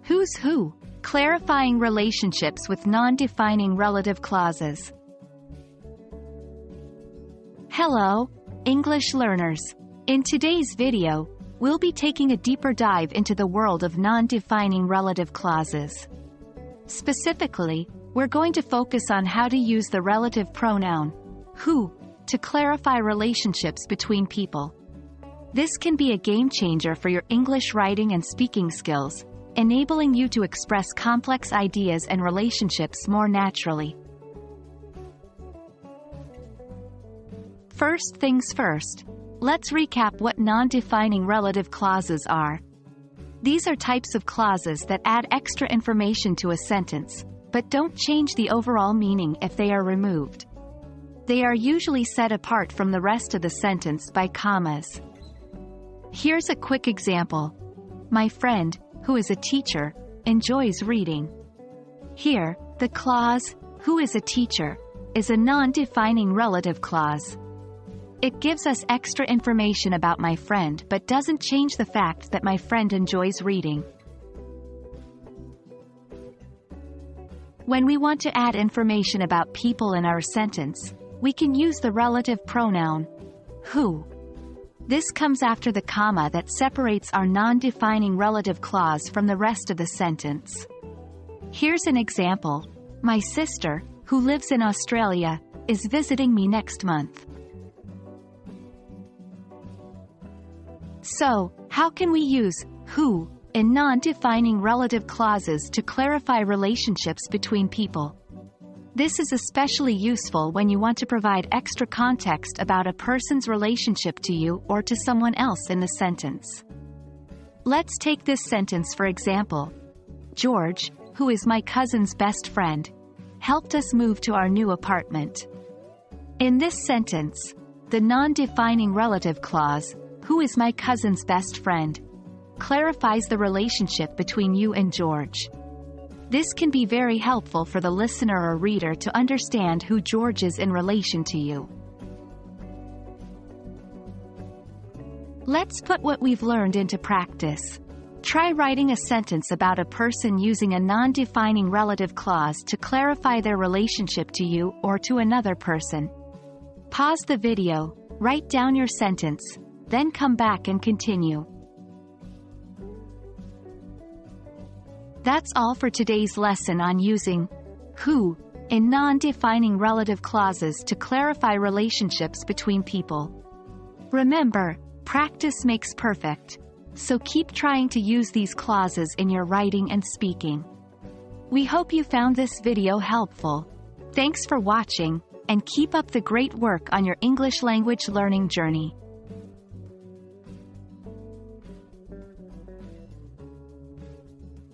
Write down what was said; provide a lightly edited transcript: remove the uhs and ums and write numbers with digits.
Who's who? Clarifying relationships with non-defining relative clauses. Hello, English learners. In today's video, we'll be taking a deeper dive into the world of non-defining relative clauses. Specifically, we're going to focus on how to use the relative pronoun, who, to clarify relationships between people. This can be a game changer for your English writing and speaking skills, enabling you to express complex ideas and relationships more naturally. First things first, let's recap what non-defining relative clauses are. These are types of clauses that add extra information to a sentence, but don't change the overall meaning if they are removed. They are usually set apart from the rest of the sentence by commas. Here's a quick example. My friend, who is a teacher, enjoys reading. Here, the clause, who is a teacher, is a non-defining relative clause. It gives us extra information about my friend but doesn't change the fact that my friend enjoys reading. When we want to add information about people in our sentence, we can use the relative pronoun, who. This comes after the comma that separates our non-defining relative clause from the rest of the sentence. Here's an example. My sister, who lives in Australia, is visiting me next month. So, how can we use who in non-defining relative clauses to clarify relationships between people? This is especially useful when you want to provide extra context about a person's relationship to you or to someone else in the sentence. Let's take this sentence for example. George, who is my cousin's best friend, helped us move to our new apartment. In this sentence, the non-defining relative clause, who is my cousin's best friend, clarifies the relationship between you and George. This can be very helpful for the listener or reader to understand who George is in relation to you. Let's put what we've learned into practice. Try writing a sentence about a person using a non-defining relative clause to clarify their relationship to you or to another person. Pause the video, write down your sentence, then come back and continue. That's all for today's lesson on using who in non-defining relative clauses to clarify relationships between people. Remember, practice makes perfect, so keep trying to use these clauses in your writing and speaking. We hope you found this video helpful. Thanks for watching, and keep up the great work on your English language learning journey.